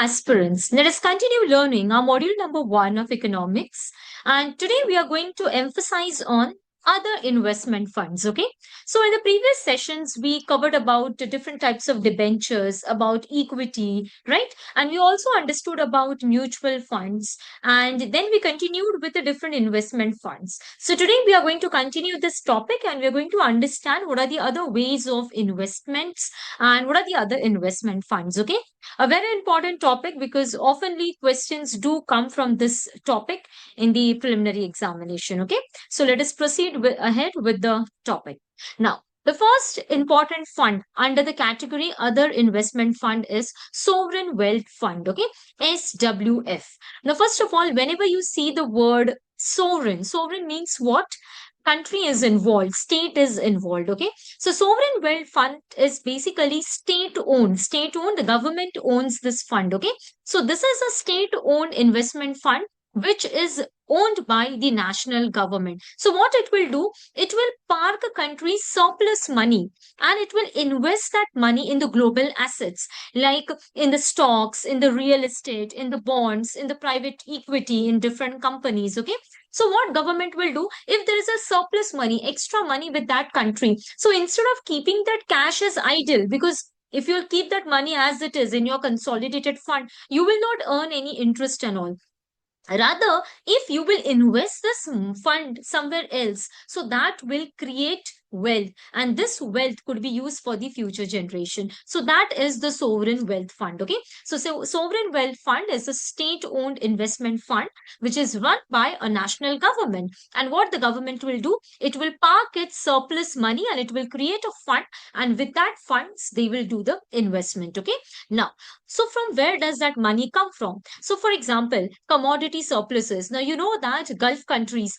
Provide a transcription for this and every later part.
aspirants. Let us continue learning our module number 1 of economics. And today we are going to emphasize on other investment funds. Okay. So in the previous sessions, we covered about the different types of debentures, about equity, right? And we also understood about mutual funds. And then we continued with the different investment funds. So today we are going to continue this topic and we are going to understand what are the other ways of investments and what are the other investment funds. Okay. A very important topic because oftenly questions do come from this topic in the preliminary examination. Okay, so let us proceed ahead with the topic. Now, the first important fund under the category other investment fund is sovereign wealth fund. Okay, SWF. Now, first of all, whenever you see the word sovereign, sovereign means what? Country is involved, state is involved. Okay, so sovereign wealth fund is basically state owned. State owned, the government owns this fund. Okay, so this is a state owned investment fund which is owned by the national government. So what it will do, it will park a country's surplus money and it will invest that money in the global assets, like in the stocks, in the real estate, in the bonds, in the private equity, in different companies. Okay, so what government will do, if there is a surplus money, extra money with that country, so instead of keeping that cash as idle, because if you'll keep that money as it is in your consolidated fund, you will not earn any interest and all. Rather, if you will invest this fund somewhere else, so that will create wealth, and this wealth could be used for the future generation. So that is the sovereign wealth fund. Okay, so sovereign wealth fund is a state owned investment fund which is run by a national government. And what the government will do, it will park its surplus money and it will create a fund, and with that funds they will do the investment. Okay, now, so from where does that money come from? So for example, commodity surpluses. Now you know that Gulf countries,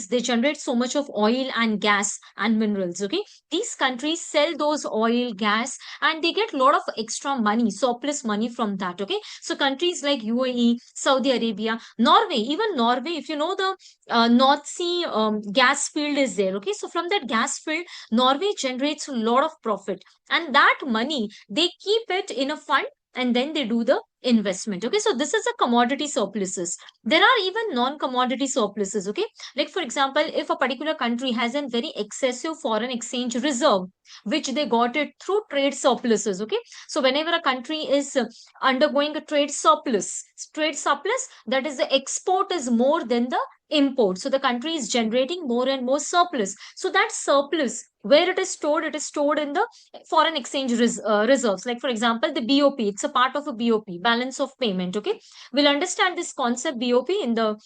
they generate so much of oil and gas and minerals. Okay, these countries sell those oil, gas, and they get a lot of extra money, surplus money from that. Okay, so countries like UAE, Saudi Arabia, Norway, even Norway, if you know the North Sea gas field is there. Okay, so from that gas field, Norway generates a lot of profit, and that money they keep it in a fund and then they do the investment. Okay, so this is a commodity surpluses. There are even non-commodity surpluses. Okay, like for example, if a particular country has a very excessive foreign exchange reserve which they got it through trade surpluses. Okay, so whenever a country is undergoing a trade surplus, that is the export is more than the import, so the country is generating more and more surplus. So that surplus, where it is stored in the foreign exchange reserves. Like for example, the BOP, it's a part of a BOP, balance of payment. Okay, we'll understand this concept BOP in the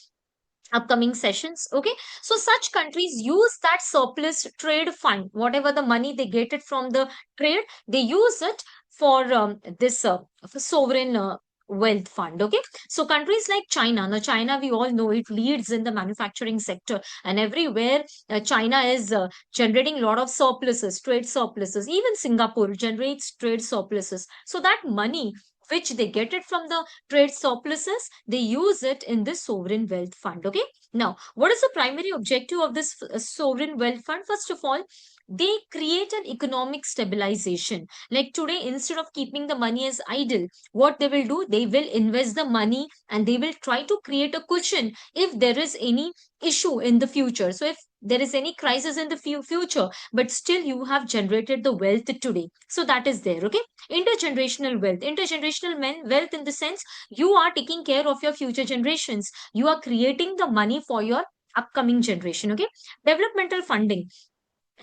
upcoming sessions. Okay, so such countries use that surplus trade fund, whatever the money they get it from the trade, they use it for this for sovereign wealth fund. Okay, so countries like China, now China, we all know it leads in the manufacturing sector, and everywhere China is generating a lot of surpluses, trade surpluses. Even Singapore generates trade surpluses, so that money which they get it from the trade surpluses, they use it in this sovereign wealth fund. Okay, now what is the primary objective of this sovereign wealth fund? First of all, they create an economic stabilization. Like today, instead of keeping the money as idle, what they will do, they will invest the money and they will try to create a cushion if there is any issue in the future. So if there is any crisis in the future, but still you have generated the wealth today, so that is there. Okay, intergenerational wealth, wealth in the sense, you are taking care of your future generations, you are creating the money for your upcoming generation. Okay, developmental funding,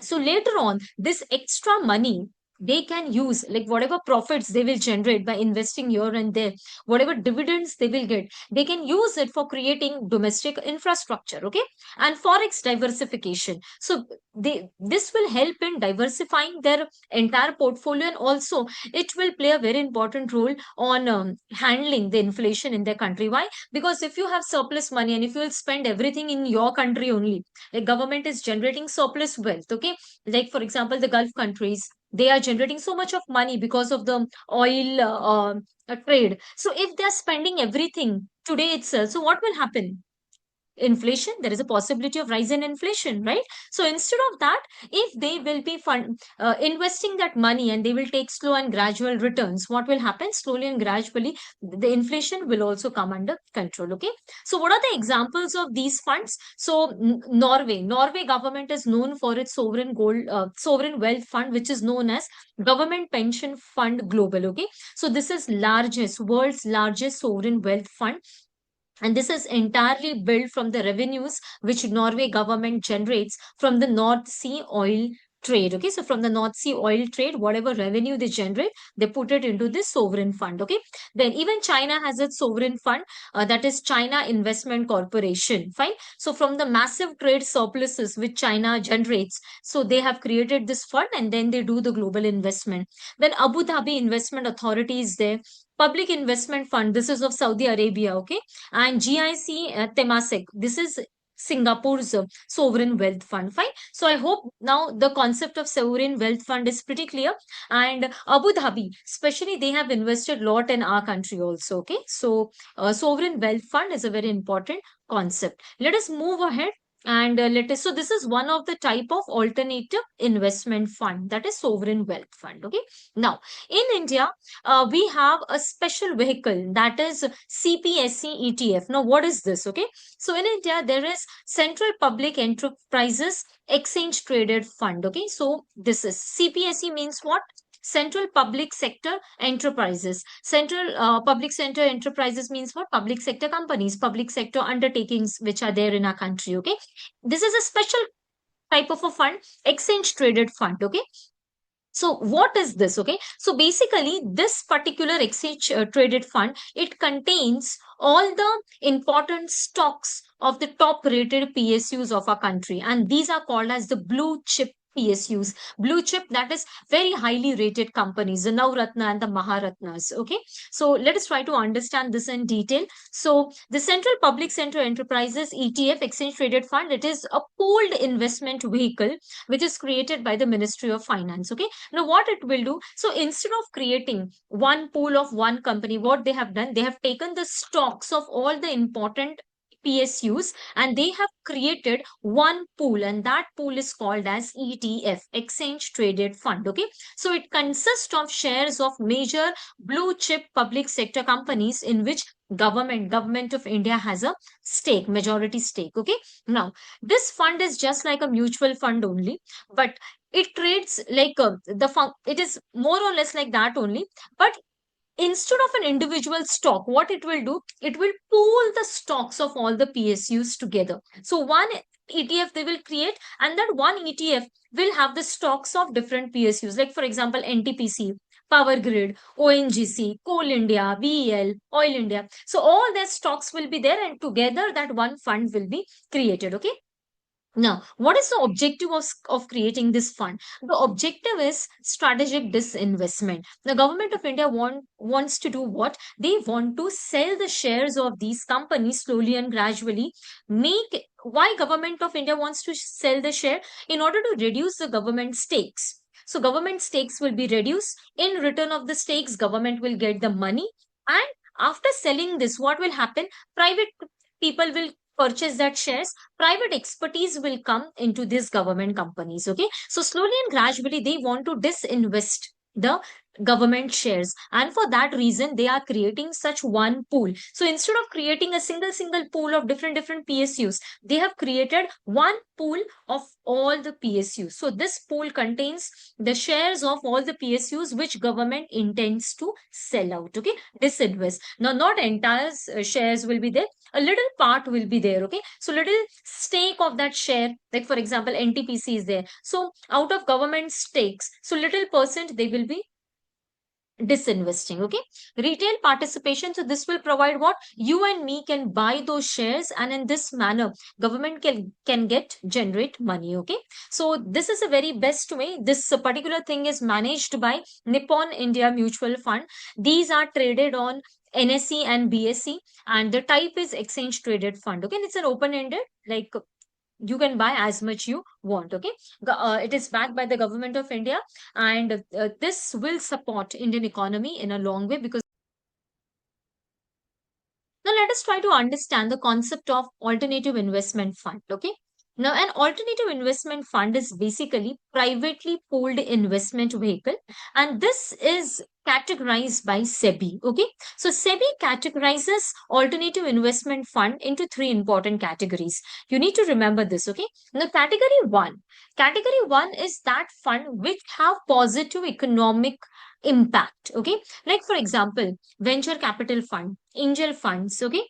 so later on, this extra money they can use, like whatever profits they will generate by investing here and there, whatever dividends they will get, they can use it for creating domestic infrastructure. Okay, and forex diversification. So this will help in diversifying their entire portfolio, and also it will play a very important role on handling the inflation in their country. Why? Because if you have surplus money and if you will spend everything in your country only, like government is generating surplus wealth. Okay, like for example, the Gulf countries, they are generating so much of money because of the oil trade. So if they are spending everything today itself, so what will happen? inflation, there is a possibility of rise in inflation, right? So instead of that, if they will be investing that money and they will take slow and gradual returns, what will happen? Slowly and gradually, the inflation will also come under control. Okay. So what are the examples of these funds? So Norway government is known for its sovereign wealth fund, which is known as Government Pension Fund Global. Okay. So this is world's largest sovereign wealth fund, and this is entirely built from the revenues which Norway government generates from the North Sea oil trade. Okay, so from the North Sea oil trade, whatever revenue they generate, they put it into this sovereign fund. Okay, then even China has its sovereign fund, that is China Investment Corporation. Fine. So from the massive trade surpluses which China generates, so they have created this fund and then they do the global investment. Then Abu Dhabi Investment Authority is there. Public Investment Fund, this is of Saudi Arabia. Okay, and GIC Temasek. This is Singapore's sovereign wealth fund. Fine. So I hope now the concept of sovereign wealth fund is pretty clear. And Abu Dhabi, especially, they have invested a lot in our country also. Okay. So sovereign wealth fund is a very important concept. Let us move ahead. And so this is one of the type of alternative investment fund, that is sovereign wealth fund. Okay. Now in India, we have a special vehicle, that is CPSE ETF. Now, what is this? Okay. So in India, there is Central Public Enterprises Exchange Traded Fund. Okay. So this is CPSE means what? Central Public Sector Enterprises. Central Public Sector Enterprises means what? Public sector companies, public sector undertakings which are there in our country. Okay. This is a special type of a fund, exchange traded fund. Okay. So what is this? Okay. So basically, this particular exchange traded fund, it contains all the important stocks of the top rated PSUs of our country. And these are called as the blue chip PSUs. Blue chip, that is very highly rated companies, the Navratna and the Maharatnas. Okay. So let us try to understand this in detail. So the Central Public Sector Enterprises ETF exchange traded fund, it is a pooled investment vehicle which is created by the Ministry of Finance. Okay. Now, what it will do? So, instead of creating one pool of one company, what they have done, they have taken the stocks of all the important PSUs and they have created one pool, and that pool is called as ETF, Exchange Traded Fund. Okay, so it consists of shares of major blue chip public sector companies in which government of India has a stake, majority stake. Okay, now this fund is just like a mutual fund only, but it trades like it is more or less like that only, but instead of an individual stock, what it will do, it will pool the stocks of all the PSUs together. So one ETF they will create, and that one ETF will have the stocks of different PSUs, like for example NTPC, Power Grid, ONGC, Coal India, VEL, Oil India. So all their stocks will be there, and together that one fund will be created. Okay. Now, what is the objective of creating this fund? The objective is strategic disinvestment. The government of India wants to do what? They want to sell the shares of these companies slowly and gradually. Why government of India wants to sell the share? In order to reduce the government stakes. So government stakes will be reduced. In return of the stakes, government will get the money. And after selling this, what will happen? Private people will purchase that shares. Private expertise will come into these government companies. Okay, so slowly and gradually they want to disinvest the government shares, and for that reason they are creating such one pool. So instead of creating a single pool of different PSUs, they have created one pool of all the PSUs. So this pool contains the shares of all the PSUs which government intends to sell out. Okay, disinvest. Now not entire shares will be there, a little part will be there. Okay, so little stake of that share, like for example NTPC is there, so out of government stakes, so little percent they will be disinvesting. Okay, retail participation, so this will provide what? You and me can buy those shares, and in this manner government can generate money. Okay, so this is a very best way. This particular thing is managed by Nippon India Mutual Fund. These are traded on NSE and BSE, and the type is exchange traded fund. Okay, and it's an open ended, like you can buy as much you want. Okay, it is backed by the government of India, and this will support Indian economy in a long way, because Now let us try to understand the concept of alternative investment fund. Okay. Now an alternative investment fund is basically privately pooled investment vehicle, and this is categorized by SEBI. Okay. So SEBI categorizes alternative investment fund into three important categories. You need to remember this. Okay. Now category one is that fund which have positive economic impact. Okay. Like for example, venture capital fund, angel funds, okay,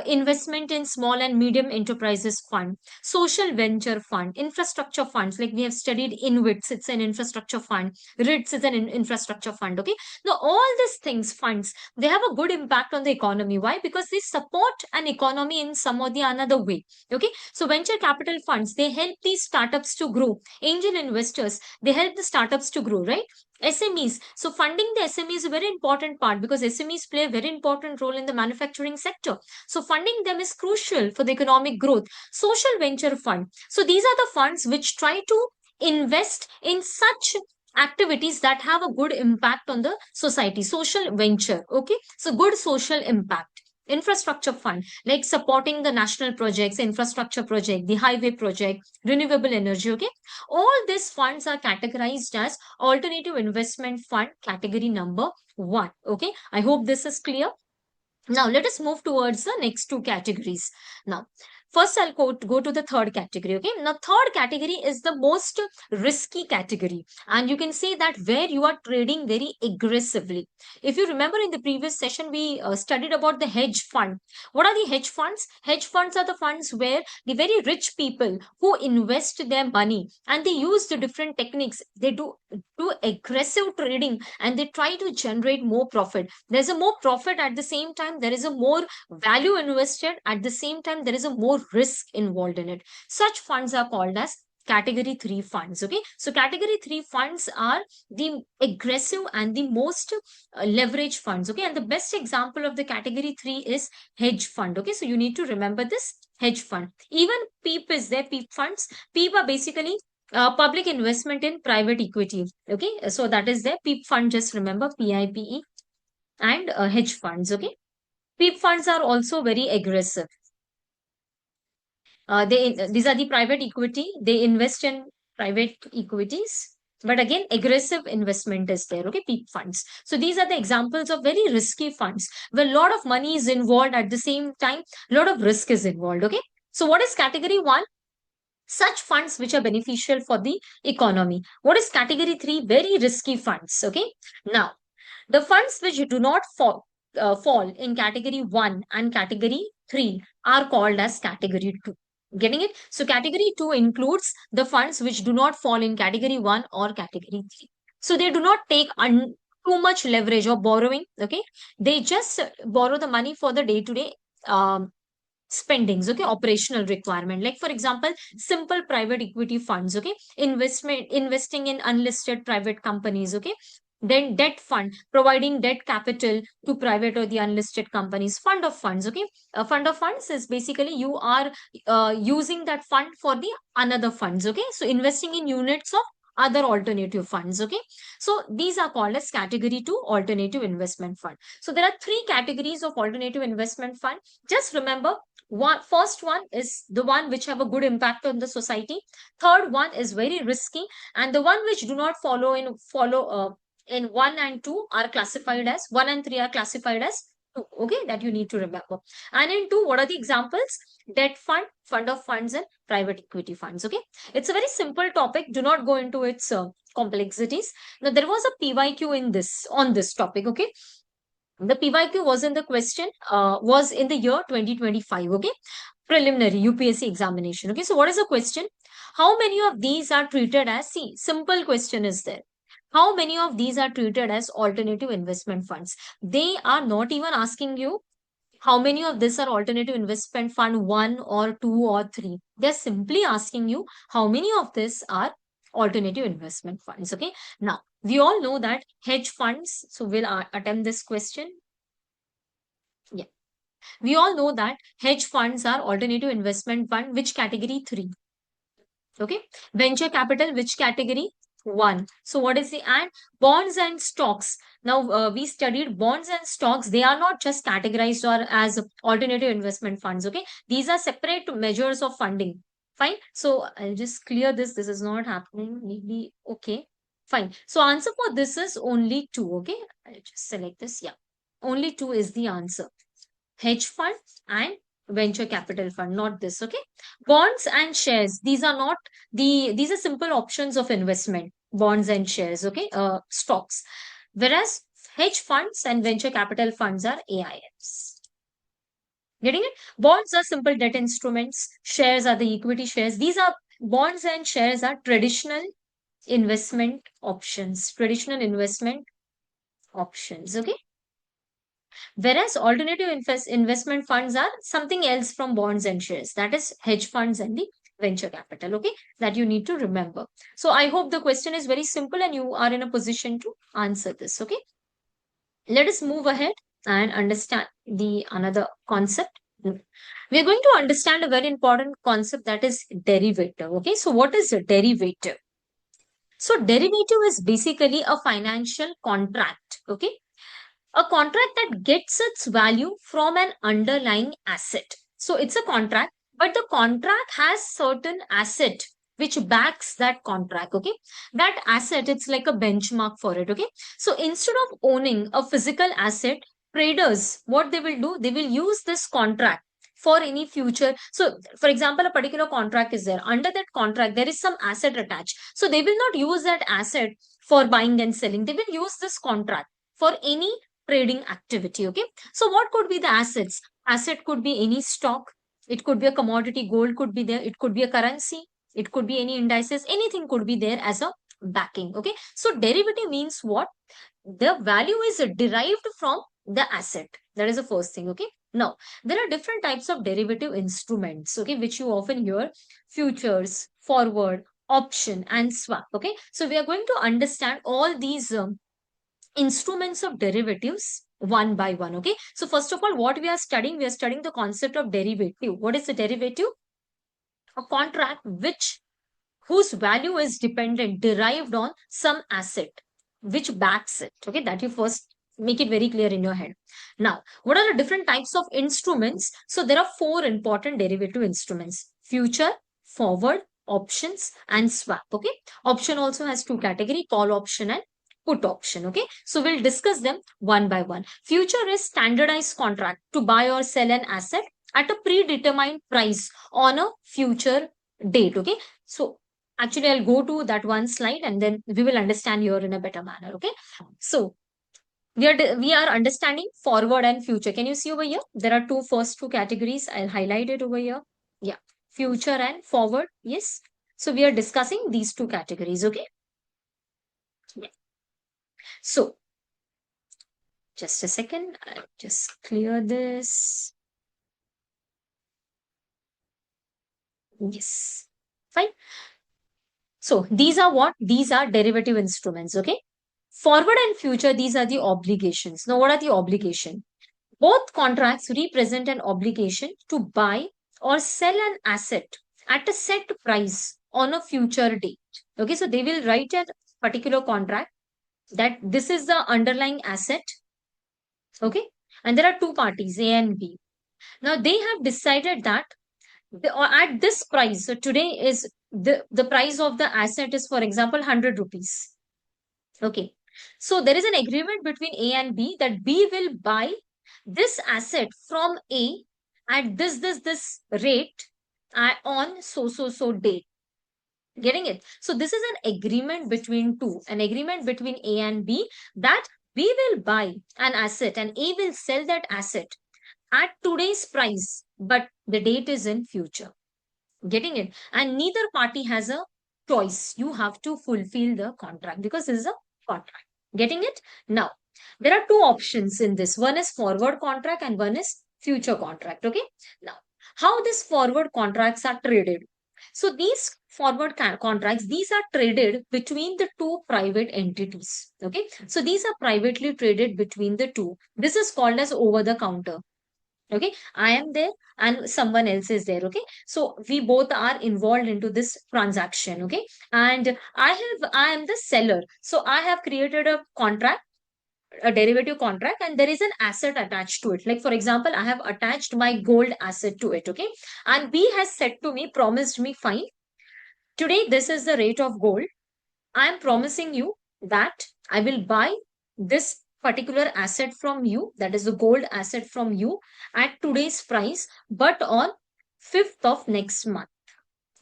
investment in small and medium enterprises fund, social venture fund, infrastructure funds, like we have studied InvITs, it's an infrastructure fund, RITs is an infrastructure fund. Okay, now all these things, funds, they have a good impact on the economy. Why? Because they support an economy in some or the another way. Okay, so venture capital funds, they help these startups to grow. Angel investors, they help the startups to grow, right? SMEs. So funding the SME is a very important part because SMEs play a very important role in the manufacturing sector. So funding them is crucial for the economic growth. Social venture fund. So these are the funds which try to invest in such activities that have a good impact on the society. Social venture. Okay. So good social impact. Infrastructure fund, like supporting the national projects, infrastructure project, the highway project, renewable energy. Okay. All these funds are categorized as alternative investment fund category number one. Okay, I hope this is clear. Now let us move towards the next two categories. Now, first I'll go to the third category. Okay, now third category is the most risky category, and you can say that where you are trading very aggressively. If you remember in the previous session, we studied about the hedge fund. What are the hedge funds? Hedge funds are the funds where the very rich people who invest their money and they use the different techniques. They do aggressive trading and they try to generate more profit. There's a more profit, at the same time there is a more value invested, at the same time there is a more risk involved in it. Such funds are called as category 3 funds. Okay, so category 3 funds are the aggressive and the most leverage funds. Okay, and the best example of the category 3 is hedge fund. Okay, so you need to remember this hedge fund. Even PEEP is there. PEEP funds, PEEP are basically public investment in private equity. Okay, so that is the PEEP fund. Just remember PIPE. And hedge funds. Okay, PEEP funds are also very aggressive. These are the private equity. They invest in private equities. But again, aggressive investment is there. Okay, PEEP funds. So these are the examples of very risky funds where a lot of money is involved, at the same time, a lot of risk is involved. Okay. So what is category 1? Such funds which are beneficial for the economy. What is category 3? Very risky funds. Okay. Now, the funds which do not fall in category 1 and category 3 are called as category 2. Getting it? So category 2 includes the funds which do not fall in category 1 or category 3. So they do not take too much leverage or borrowing. Okay. They just borrow the money for the day-to-day spendings. Okay, operational requirement, like for example, simple private equity funds. Okay, investing in unlisted private companies. Okay, then debt fund, providing debt capital to private or the unlisted companies. Fund of funds. Okay, a fund of funds is basically you are using that fund for the another funds. Okay, so investing in units of other alternative funds. Okay, so these are called as category 2 alternative investment fund. So there are three categories of alternative investment fund. Just remember, first one is the one which have a good impact on the society. Third one is very risky, and the one which do not follow in 1 and 2 are classified as 1 and 3 are classified as 2. Okay, that you need to remember. And in 2, what are the examples? Debt fund, fund of funds, and private equity funds. Okay, it's a very simple topic. Do not go into its complexities. Now there was a PYQ in this on this topic. Okay, the PYQ was in the question, was in the year 2025. Okay, preliminary UPSC examination. Okay, so what is the question? How many of these are treated as, see, simple question is there. How many of these are treated as alternative investment funds? They are not even asking you how many of this are alternative investment fund 1 or 2 or 3. They're simply asking you how many of this are alternative investment funds. Okay, now we all know that hedge funds, so we'll attempt this question. Yeah, we all know that hedge funds are alternative investment fund, which category 3? Okay, venture capital, which category? one. So what is the and? Bonds and stocks. Now we studied bonds and stocks. They are not just categorized or as alternative investment funds. Okay, these are separate measures of funding. Fine. So I'll just clear this. This is not happening. Maybe okay. Fine. So answer for this is only two. Okay, I'll just select this. Yeah, only two is the answer. Hedge fund and venture capital fund, not this. Okay, bonds and shares, these are not these are simple options of investment, bonds and shares. Okay, stocks, whereas hedge funds and venture capital funds are AIFs. Getting it? Bonds are simple debt instruments, shares are the equity shares. These are bonds and shares are traditional investment options, traditional investment options. Okay, whereas alternative investment funds are something else from bonds and shares, that is hedge funds and the venture capital. Okay, that you need to remember. So I hope the question is very simple and you are in a position to answer this. Okay, let us move ahead and understand the another concept. We are going to understand a very important concept, that is derivative. Okay, so what is a derivative? So derivative is basically a financial contract. Okay, a contract that gets its value from an underlying asset. So it's a contract, but the contract has certain asset which backs that contract. Okay, that asset, it's like a benchmark for it. Okay, so instead of owning a physical asset, traders, what they will do, they will use this contract for any future. So for example, a particular contract is there, under that contract there is some asset attached, so they will not use that asset for buying and selling, they will use this contract for any trading activity. Okay, so what could be the assets? Asset could be any stock, it could be a commodity, gold could be there, it could be a currency, it could be any indices, anything could be there as a backing. Okay, so derivative means what? The value is derived from the asset. That is the first thing. Okay, now there are different types of derivative instruments, okay, which you often hear: futures, forward, option and swap. Okay, so we are going to understand all these instruments of derivatives one by one. Okay, so first of all, what we are studying, we are studying the concept of derivative. What is the derivative? A contract which whose value is dependent, derived on some asset which backs it. Okay, that you first make it very clear in your head. Now, what are the different types of instruments? So there are four important derivative instruments: future, forward, options and swap. Okay, option also has two category: call option and put option. Okay, so we'll discuss them one by one. Future is standardized contract to buy or sell an asset at a predetermined price on a future date. Okay, so actually I'll go to that one slide and then we will understand here in a better manner. Okay, so we are understanding forward and future. Can you see over here, there are first two categories, I'll highlight it over here. Yeah, future and forward. Yes, so we are discussing these two categories. Okay, yeah. So just a second, I'll just clear this. Yes, fine. So these are what? These are derivative instruments. Okay, forward and future, these are the obligations. Now what are the obligation? Both contracts represent an obligation to buy or sell an asset at a set price on a future date. Okay, so they will write a particular contract that this is the underlying asset. Okay, and there are two parties, A and B. Now they have decided that or at this price. So today is the price of the asset is, for example, 100 rupees. Okay, so there is an agreement between A and B that B will buy this asset from A at this rate on so date. Getting it? So this is an agreement between two, an agreement between A and B, that B will buy an asset and A will sell that asset at today's price, but the date is in future. Getting it? And neither party has a choice. You have to fulfill the contract because this is a contract. Getting it? Now, there are two options in this. One is forward contract and one is future contract. Okay. Now, how these forward contracts are traded? So these forward contracts, these are traded between the two private entities. Okay. So these are privately traded between the two. This is called as over the counter. Okay, I am there and someone else is there. Okay, so we both are involved into this transaction. Okay, and I am the seller, so I have created a contract, a derivative contract, and there is an asset attached to it. Like for example, I have attached my gold asset to it. Okay, and B has said to me, promised me, fine, today this is the rate of gold. I am promising you that I will buy this particular asset from you, that is the gold asset from you, at today's price, but on 5th of next month.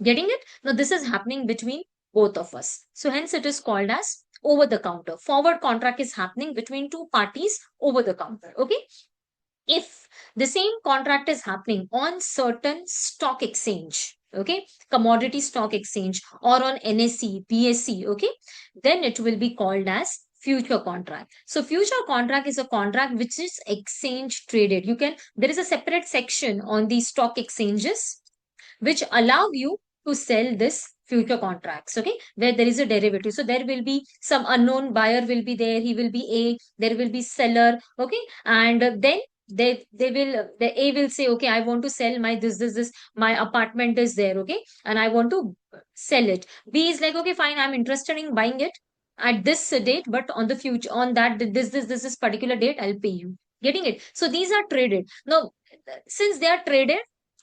Getting it? Now, this is happening between both of us. So, hence it is called as over the counter. Forward contract is happening between two parties over the counter. Okay. If the same contract is happening on certain stock exchange, okay, commodity stock exchange, or on NSE, BSE, okay, then it will be called as future contract. So future contract is a contract which is exchange traded. You can, there is a separate section on the stock exchanges which allow you to sell this future contracts, okay, where there is a derivative. So there will be some unknown buyer will be there, he will be A, there will be seller, okay, and then the A will say, okay, I want to sell my this, my apartment is there, okay, and I want to sell it. B is like, okay, fine, I'm interested in buying it at this date, but on the future, on that this particular date, I'll pay you. Getting it? So these are traded. Now, since they are traded,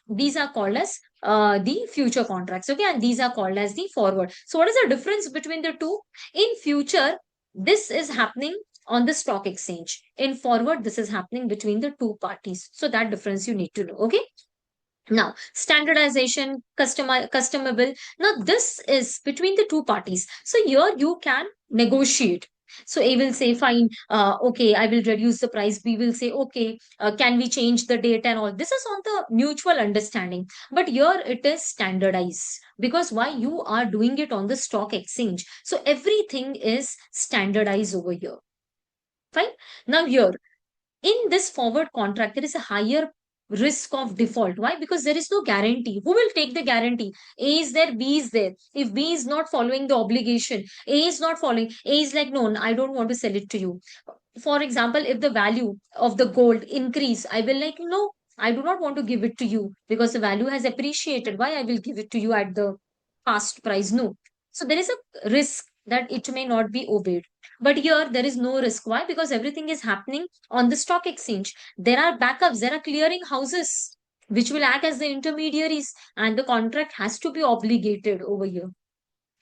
these are called as the future contracts, okay, and these are called as the forward. So what is the difference between the two? In future, this is happening on the stock exchange. In forward, this is happening between the two parties. So that difference you need to know. Okay. Now, standardization, customable. Now, this is between the two parties. So here you can negotiate. So A will say, fine, okay, I will reduce the price. B will say, okay, can we change the date and all. This is on the mutual understanding. But here it is standardized. Because why? You are doing it on the stock exchange. So everything is standardized over here. Fine. Now here, in this forward contract, there is a higher risk of default. Why? Because there is no guarantee. Who will take the guarantee? A is there, B is there. If B is not following the obligation, A is not following, A is like, no, I don't want to sell it to you. For example, if the value of the gold increase, I will like, no, I do not want to give it to you because the value has appreciated. Why I will give it to you at the past price? No. So there is a risk that it may not be obeyed. But here there is no risk. Why? Because everything is happening on the stock exchange. There are backups, there are clearing houses which will act as the intermediaries, and the contract has to be obligated over here.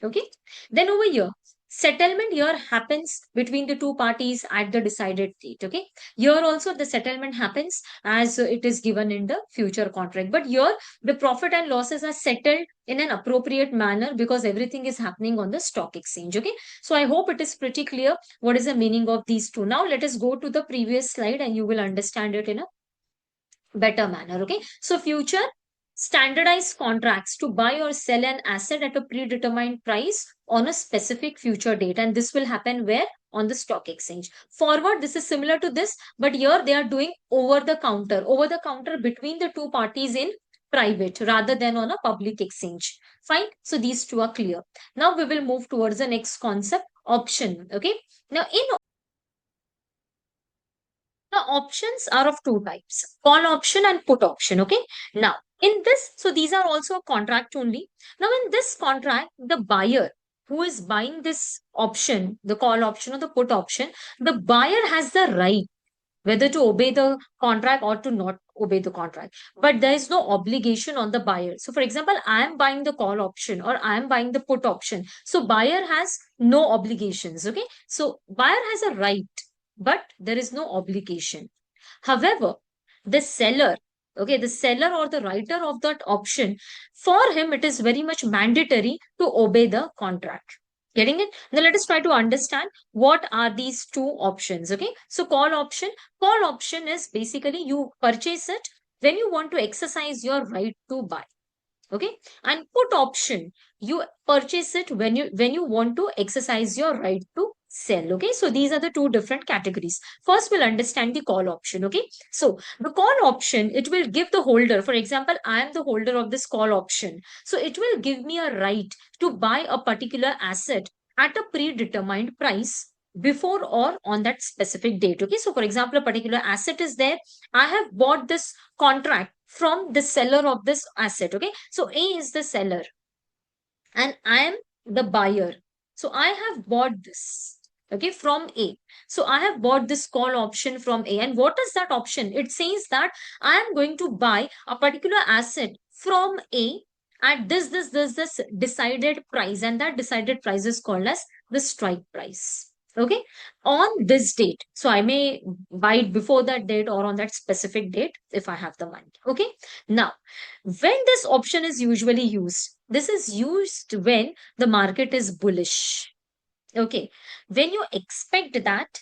Okay. Then over here, settlement here happens between the two parties at the decided date. Okay. Here also the settlement happens as it is given in the future contract. But here the profit and losses are settled in an appropriate manner because everything is happening on the stock exchange. Okay. So I hope it is pretty clear what is the meaning of these two. Now let us go to the previous slide and you will understand it in a better manner. Okay. So future standardized contracts to buy or sell an asset at a predetermined price on a specific future date. And this will happen where? On the stock exchange. Forward, this is similar to this, but here they are doing over the counter between the two parties in private rather than on a public exchange. Fine. So these two are clear. Now we will move towards the next concept, option. Okay. Now in the options are of two types, call option and put option. Okay. Now, in this, so these are also a contract only. Now, in this contract, the buyer who is buying this option, the call option or the put option, the buyer has the right whether to obey the contract or to not obey the contract. But there is no obligation on the buyer. So, for example, I am buying the call option or I am buying the put option. So, buyer has no obligations. Okay. So, buyer has a right, but there is no obligation. However, the seller, okay, the seller or the writer of that option, for him, it is very much mandatory to obey the contract. Getting it? Now let us try to understand what are these two options. Okay. So call option is basically you purchase it when you want to exercise your right to buy. Okay. And put option, you purchase it when you want to exercise your right to sell. Okay. So these are the two different categories. First, we'll understand the call option. Okay. So the call option, it will give the holder, for example, I am the holder of this call option. So it will give me a right to buy a particular asset at a predetermined price before or on that specific date. Okay, so for example, a particular asset is there. I have bought this contract from the seller of this asset. Okay, so A is the seller and I am the buyer. So I have bought this, okay, from A. So I have bought this call option from A. And what is that option? It says that I am going to buy a particular asset from A at this decided price, and that decided price is called as the strike price. Okay, on this date. So I may buy it before that date or on that specific date if I have the money. Okay, now when this option is usually used, this is used when the market is bullish. Okay, when you expect that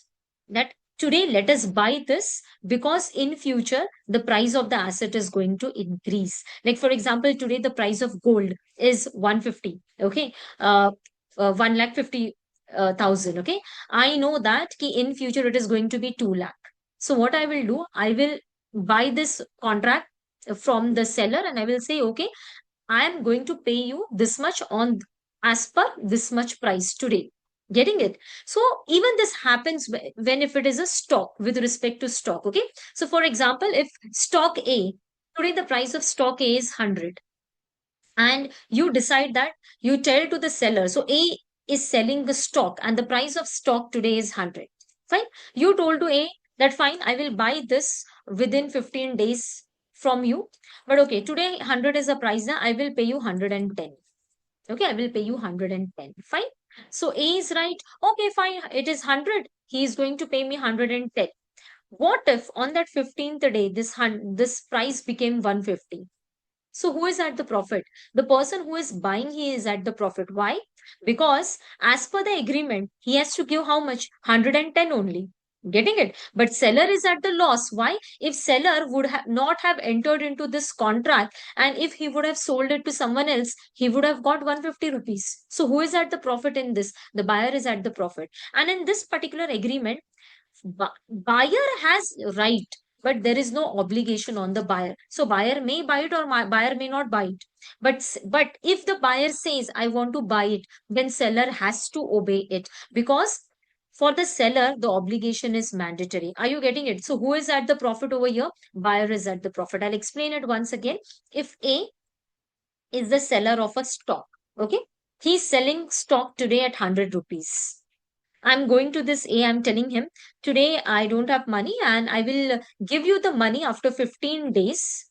today let us buy this because in future the price of the asset is going to increase. Like for example, today the price of gold is 150. Okay, 1,50,000. Okay, I know that in future it is going to be 2 lakh. So what I will do, I will buy this contract from the seller and I will say, okay, I am going to pay you this much on as per this much price today. Getting it? So even this happens when if it is a stock with respect to stock. Okay. So for example, if stock A, today the price of stock A is 100 and you decide that you tell to the seller. So A is selling the stock and the price of stock today is 100. Fine. You told to A that fine, I will buy this within 15 days from you. But okay, today 100 is the price now. I will pay you 110. Okay, I will pay you 110. Fine. So A is right. Okay, fine. It is 100. He is going to pay me 110. What if on that 15th day this price became 150? So who is at the profit? The person who is buying, he is at the profit. Why? Because as per the agreement, he has to give how much? 110 only. Getting it? But seller is at the loss. Why? If seller would not have entered into this contract and if he would have sold it to someone else, he would have got 150 rupees. So who is at the profit in this? The buyer is at the profit. And in this particular agreement, buyer has right, but there is no obligation on the buyer. So buyer may buy it or buyer may not buy it. But if the buyer says I want to buy it, then seller has to obey it, because for the seller the obligation is mandatory. Are you getting it? So who is at the profit over here? Buyer is at the profit. I'll explain it once again. If A is the seller of a stock, okay, he's selling stock today at 100 rupees. I'm going to this A, I'm telling him, today I don't have money and I will give you the money after 15 days.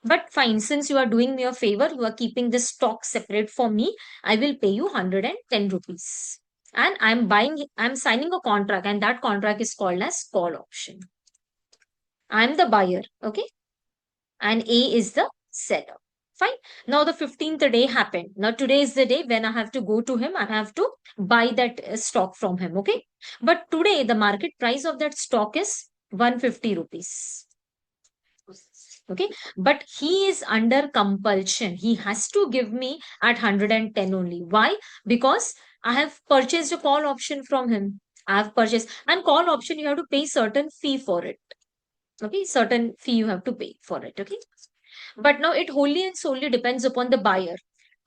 But fine, since you are doing me a favor, you are keeping this stock separate for me, I will pay you 110 rupees. And I'm signing a contract, and that contract is called as call option. I'm the buyer, okay? And A is the seller. Fine. Now the 15th day happened. Now today is the day when I have to go to him. I have to buy that stock from him. Okay. But today the market price of that stock is 150 rupees. Okay. But he is under compulsion. He has to give me at 110 only. Why? Because I have purchased a call option from him. I have purchased, and call option, you have to pay certain fee for it. Okay. Certain fee you have to pay for it. Okay. But now it wholly and solely depends upon the buyer.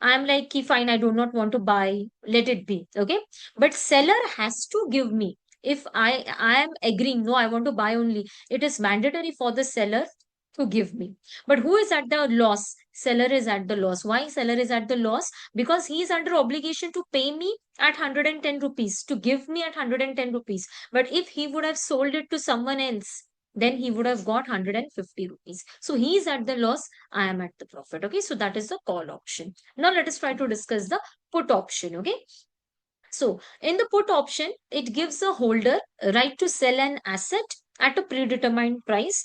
I'm like, "Ki, fine, I do not want to buy, let it be." Okay. But seller has to give me. If I am agreeing, no, I want to buy only, it is mandatory for the seller to give me. But who is at the loss? Seller is at the loss. Why seller is at the loss? Because he is under obligation to pay me at 110 rupees, to give me at 110 rupees. But if he would have sold it to someone else, then he would have got 150 rupees. So he is at the loss, I am at the profit. Okay, so that is the call option. Now let us try to discuss the put option. Okay, so in the put option, it gives the holder a right to sell an asset at a predetermined price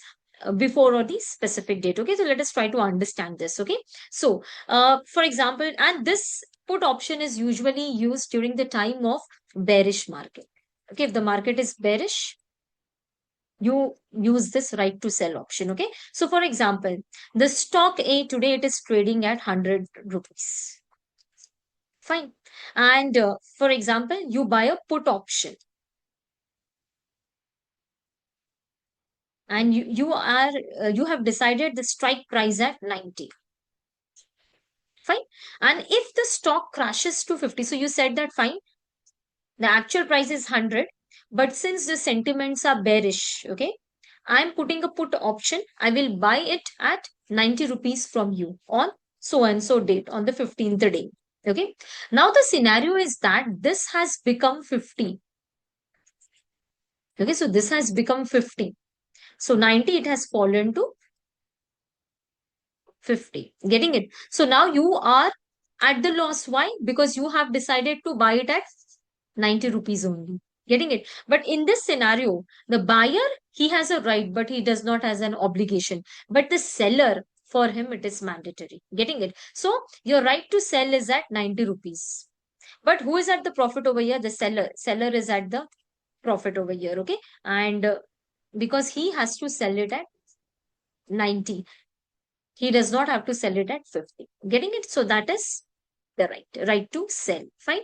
before or the specific date. Okay, so let us try to understand this. Okay, so for example, and this put option is usually used during the time of bearish market. Okay, if the market is bearish, you use this right to sell option. Okay, so for example, the stock A today, it is trading at 100 rupees. Fine. And for example, you buy a put option and you have decided the strike price at 90. Fine. And if the stock crashes to 50, so you said that fine, The actual price is 100, but since the sentiments are bearish, okay, I'm putting a put option. I will buy it at 90 rupees from you on so and so date on the 15th day. Okay. Now the scenario is that this has become 50. Okay. So this has become 50. So 90, it has fallen to 50. Getting it? So now you are at the loss. Why? Because you have decided to buy it at 90 rupees only. Getting it? But in this scenario, the buyer, he has a right, but he does not has an obligation. But the seller, for him, it is mandatory. Getting it? So your right to sell is at 90 rupees. But who is at the profit over here? The seller. Seller is at the profit over here. Okay. And because he has to sell it at 90, he does not have to sell it at 50. Getting it? So that is the right to sell. Fine.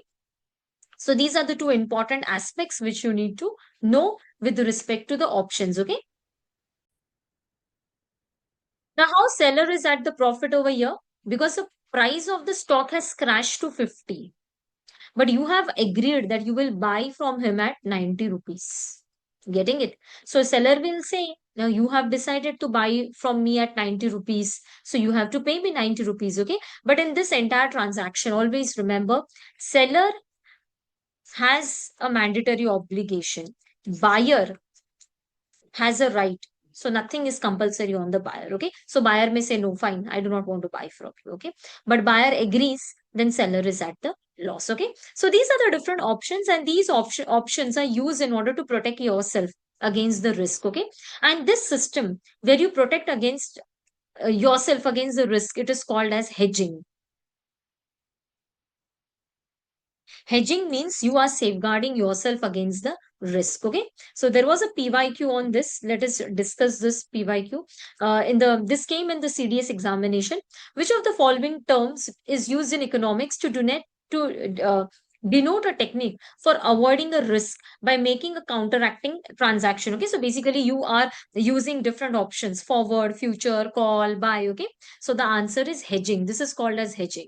So these are the two important aspects which you need to know with respect to the options. Okay. Now, how seller is at the profit over here? Because the price of the stock has crashed to 50. But you have agreed that you will buy from him at 90 rupees. Getting it? So seller will say, now you have decided to buy from me at 90 rupees. So you have to pay me 90 rupees. Okay. But in this entire transaction, always remember, seller has a mandatory obligation. Buyer has a right. So nothing is compulsory on the buyer. Okay. So buyer may say, no, fine, I do not want to buy from you. Okay. But buyer agrees, then seller is at the loss. Okay. So these are the different options, and these options are used in order to protect yourself against the risk. Okay. And this system where you protect against yourself against the risk, it is called as hedging. Hedging means you are safeguarding yourself against the risk. Okay. So there was a PYQ on this. Let us discuss this PYQ. This came in the CDS examination. Which of the following terms is used in economics to denote a technique for avoiding a risk by making a counteracting transaction? Okay. So basically you are using different options: forward, future, call, buy. Okay. So the answer is hedging. This is called as hedging.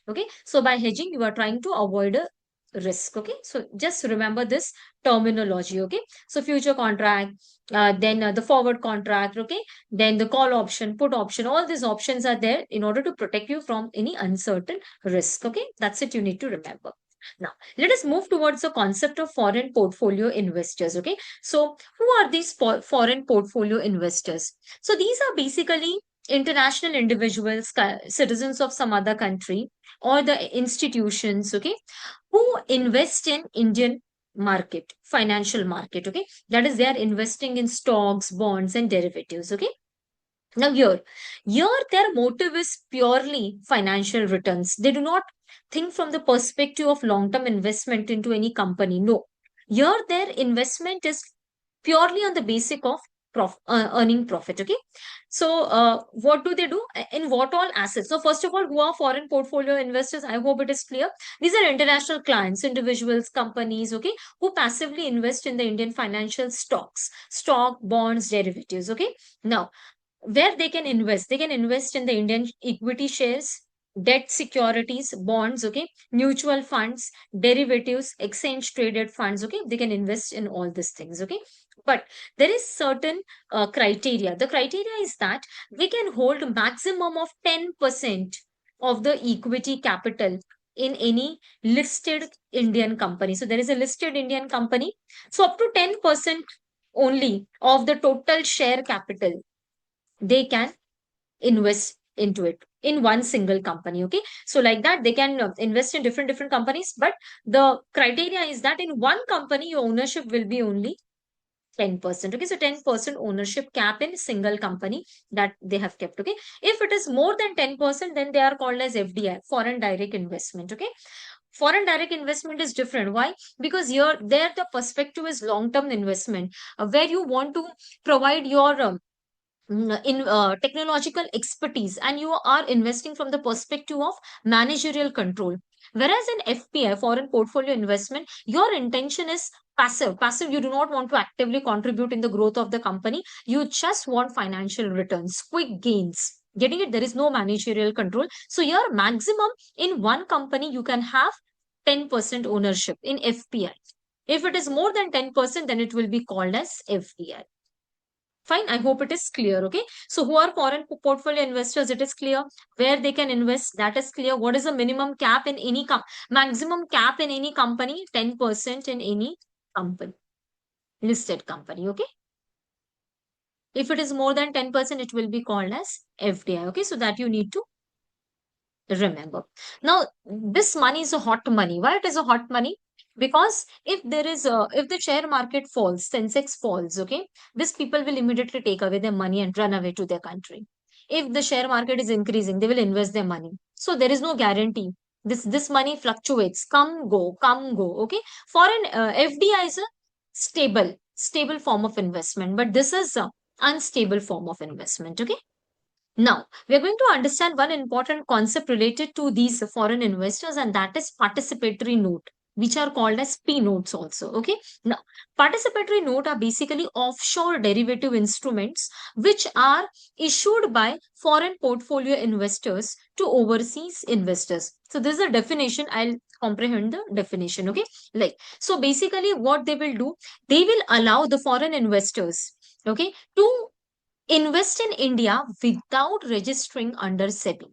Okay. So by hedging, you are trying to avoid a risk. Okay. So just remember this terminology. Okay. So future contract, then the forward contract. Okay. Then the call option, put option, all these options are there in order to protect you from any uncertain risk. Okay. That's it you need to remember. Now, let us move towards the concept of foreign portfolio investors. Okay. So who are these foreign portfolio investors? So these are basically international individuals, citizens of some other country, or the institutions, okay, who invest in Indian market, financial market, okay. That is, they are investing in stocks, bonds, and derivatives, okay. Now here their motive is purely financial returns. They do not think from the perspective of long-term investment into any company. No, here their investment is purely on the basic of earning profit. Okay. So what do they do? In what all assets? So first of all, who are foreign portfolio investors? I hope it is clear. These are international clients, individuals, companies, okay, who passively invest in the Indian financial stocks, stock, bonds, derivatives. Okay. Now, where they can invest in the Indian equity shares, debt securities, bonds, okay, mutual funds, derivatives, exchange traded funds, okay. They can invest in all these things. Okay. But there is certain criteria. The criteria is that they can hold maximum of 10% of the equity capital in any listed Indian company. So there is a listed Indian company, so up to 10% only of the total share capital they can invest into it in one single company. Okay. So like that, they can invest in different companies, but the criteria is that in one company your ownership will be only 10%. Okay. So 10% ownership cap in single company that they have kept. Okay. If it is more than 10%, then they are called as FDI, foreign direct investment. Okay. Foreign direct investment is different. Why? Because here there the perspective is long term investment, where you want to provide your in technological expertise, and you are investing from the perspective of managerial control. Whereas in FPI, foreign portfolio investment, your intention is passive. You do not want to actively contribute in the growth of the company. You just want financial returns, quick gains. Getting it? There is no managerial control. So your maximum in one company you can have 10% ownership in FPI. If it is more than 10%, then it will be called as FDI. Fine, I hope it is clear. Okay. So who are foreign portfolio investors? It is clear. Where they can invest, that is clear. What is the minimum cap in any maximum cap in any company? 10% in any company, listed company. Okay. If it is more than 10%, it will be called as FDI. Okay. So that you need to remember. Now, this money is a hot money. Why it is a hot money? Because if the share market falls, Sensex falls, okay, these people will immediately take away their money and run away to their country. If the share market is increasing, they will invest their money. So there is no guarantee. This money fluctuates, come go, come go. Okay, foreign FDI is a stable form of investment, but this is a unstable form of investment. Okay. Now, we are going to understand one important concept related to these foreign investors, and that is participatory note, which are called as P notes also. Okay. Now, participatory note are basically offshore derivative instruments which are issued by foreign portfolio investors to overseas investors. So, this is a definition. I'll comprehend the definition. Okay. So basically, what they will do, they will allow the foreign investors, okay, to invest in India without registering under SEBI.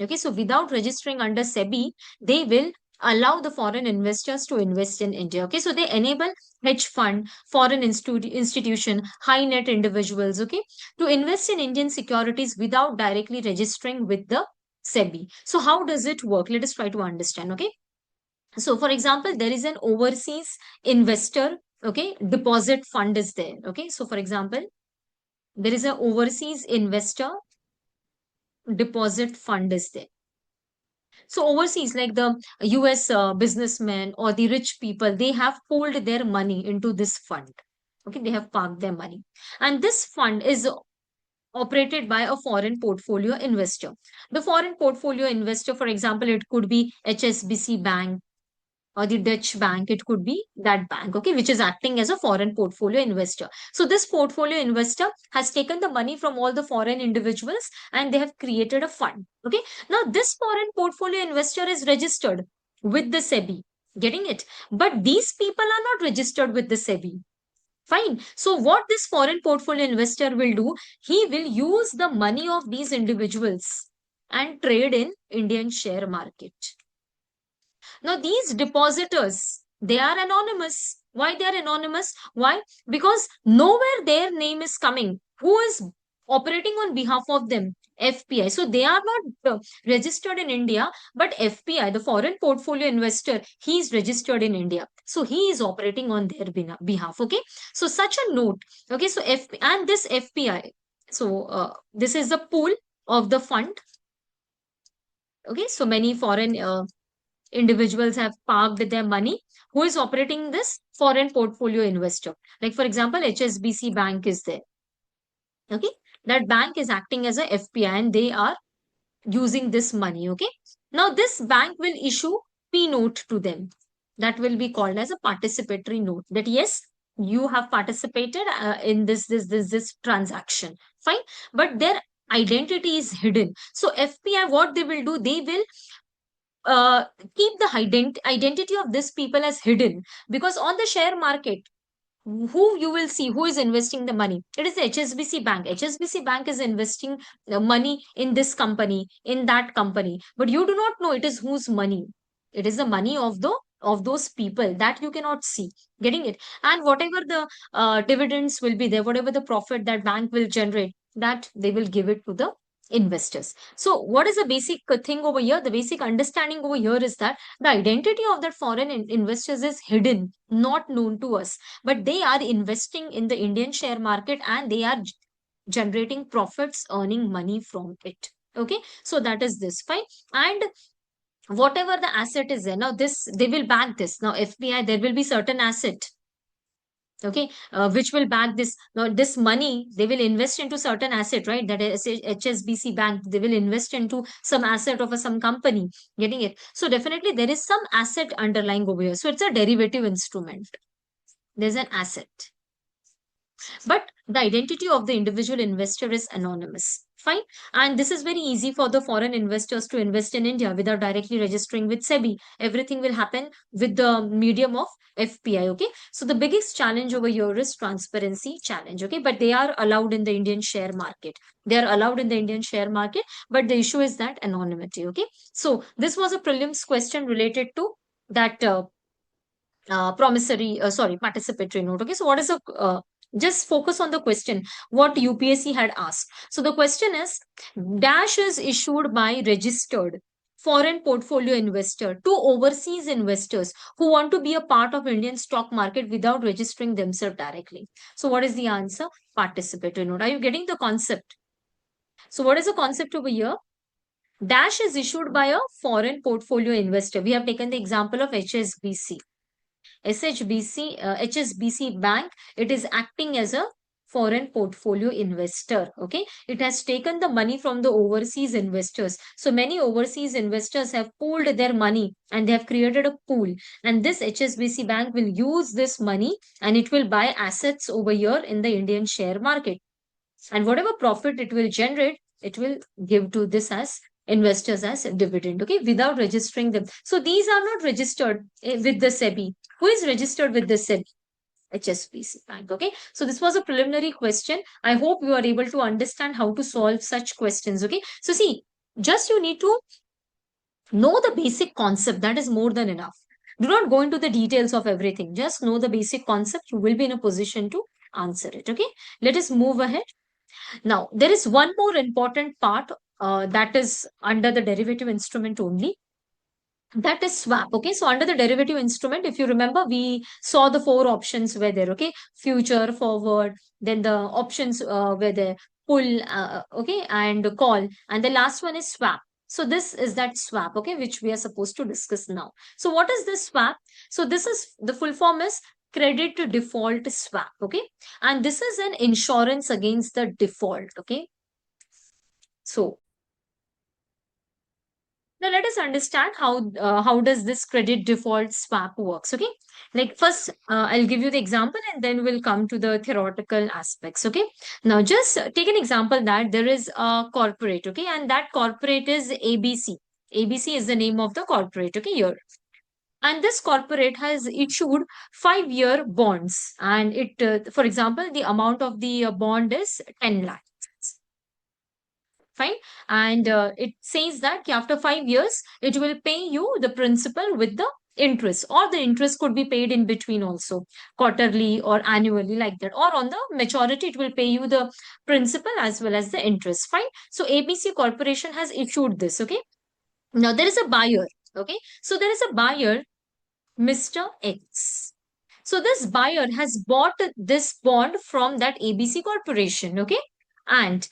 Okay, so without registering under SEBI, they will allow the foreign investors to invest in India. Okay, so they enable hedge fund, foreign institution, high net individuals, okay, to invest in Indian securities without directly registering with the SEBI. So how does it work? Let us try to understand. Okay, so for example, there is an overseas investor, okay, deposit fund is there. Okay, so for example, there is an overseas investor deposit fund is there. So overseas, like the US businessmen or the rich people, they have pulled their money into this fund. Okay, they have parked their money. And this fund is operated by a foreign portfolio investor. The foreign portfolio investor, for example, it could be HSBC Bank, or the Dutch bank, it could be that bank, okay, which is acting as a foreign portfolio investor. So this portfolio investor has taken the money from all the foreign individuals and they have created a fund. Okay. Now this foreign portfolio investor is registered with the SEBI. Getting it? But these people are not registered with the SEBI. Fine. So what this foreign portfolio investor will do, he will use the money of these individuals and trade in Indian share market. Now, these depositors, they are anonymous. Why they are anonymous? Why? Because nowhere their name is coming. Who is operating on behalf of them? FPI. So they are not registered in India, but FPI, the foreign portfolio investor, he is registered in India. So he is operating on their behalf. Okay. So such a note. Okay. So and this FPI. So this is the pool of the fund. Okay. So many foreign individuals have parked their money. Who is operating this? Foreign portfolio investor. Like for example, HSBC Bank is there. Okay. That bank is acting as a FPI and they are using this money. Okay. Now this bank will issue P note to them. That will be called as a participatory note. That yes, you have participated in this transaction. Fine. But their identity is hidden. So FPI, what they will do, they will uh, keep the identity of this people as hidden, because on the share market, who you will see who is investing the money, it is the HSBC Bank. HSBC Bank is investing the money in this company, in that company, but you do not know it is whose money. It is the money of those people that you cannot see. Getting it? And whatever the dividends will be there, whatever the profit that bank will generate, that they will give it to the investors. So what is the basic thing over here? The basic understanding over here is that the identity of that foreign investors is hidden, not known to us, but they are investing in the Indian share market and they are generating profits, earning money from it. Okay, so that is this. Fine. And whatever the asset is there, now this they will back this. Now FPI, there will be certain asset, okay, which will back this. Now this money they will invest into certain asset, right? That is HSBC Bank, they will invest into some asset of some company. Getting it? So definitely there is some asset underlying over here, so it's a derivative instrument. There's an asset, but the identity of the individual investor is anonymous. Fine. And this is very easy for the foreign investors to invest in India without directly registering with SEBI. Everything will happen with the medium of FPI. Okay. So the biggest challenge over here is transparency challenge. Okay. But they are allowed in the Indian share market. They are allowed in the Indian share market, but the issue is that anonymity. Okay. So this was a prelims question related to that participatory note. Okay, so what is a just focus on the question what UPSC had asked. So the question is, dash is issued by registered foreign portfolio investor to overseas investors who want to be a part of Indian stock market without registering themselves directly. So what is the answer? Participatory note. Are you getting the concept? So what is the concept over here? Dash is issued by a foreign portfolio investor. We have taken the example of HSBC. HSBC Bank, it is acting as a foreign portfolio investor. Okay, it has taken the money from the overseas investors. So many overseas investors have pooled their money and they have created a pool. And this HSBC Bank will use this money and it will buy assets over here in the Indian share market. And whatever profit it will generate, it will give to this as investors as a dividend, okay, without registering them. So these are not registered with the SEBI. Who is registered with the SEBI? HSBC Bank. Okay, so this was a preliminary question. I hope you are able to understand how to solve such questions. Okay, so see, just you need to know the basic concept. That is more than enough. Do not go into the details of everything. Just know the basic concept. You will be in a position to answer it. Okay, let us move ahead. Now, there is one more important part that is under the derivative instrument only. That is swap. Okay. So under the derivative instrument, if you remember, we saw the four options were there. Okay. Future, forward, then the options were there, pull, okay, and call. And the last one is swap. So this is that swap, okay, which we are supposed to discuss now. So what is this swap? So this is the full form is credit to default swap. Okay. And this is an insurance against the default. Okay. So now let us understand how does this credit default swap works. Okay, like first I'll give you the example and then we'll come to the theoretical aspects. Okay, now just take an example that there is a corporate. Okay, and that corporate is ABC. ABC is the name of the corporate. Okay, here. And this corporate has issued 5-year bonds, and it, for example, the amount of the bond is 10 lakh. Fine. And it says that after 5 years, it will pay you the principal with the interest, or the interest could be paid in between also, quarterly or annually, like that. Or on the maturity, it will pay you the principal as well as the interest. Fine. So ABC Corporation has issued this. Okay. Now there is a buyer. Okay. So there is a buyer, Mr. X. So this buyer has bought this bond from that ABC Corporation. Okay, and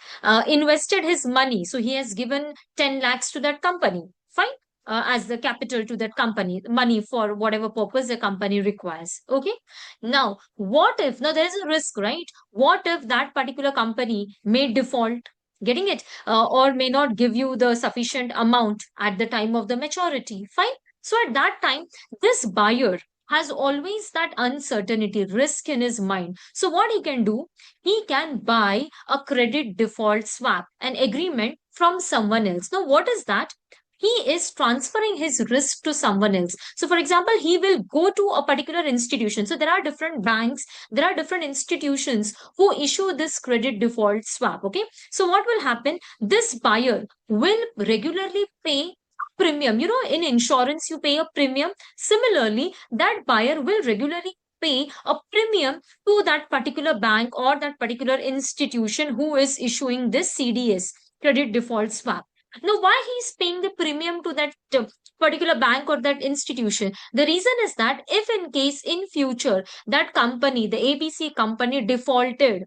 invested his money. So he has given 10 lakhs to that company. Fine. As the capital to that company, money for whatever purpose the company requires. Okay. Now, what if, now there is a risk, right? What if that particular company may default? Getting it? Or may not give you the sufficient amount at the time of the maturity. Fine. So at that time, this buyer has always that uncertainty, risk in his mind. So what he can do, he can buy a credit default swap, an agreement from someone else. Now, what is that? He is transferring his risk to someone else. So, for example, he will go to a particular institution. So, there are different banks, there are different institutions who issue this credit default swap. Okay. So, what will happen? This buyer will regularly pay premium. You know, in insurance, you pay a premium. Similarly, that buyer will regularly pay a premium to that particular bank or that particular institution who is issuing this CDS, credit default swap. Now, why he's paying the premium to that particular bank or that institution? The reason is that if in case in future that company, the ABC company defaulted,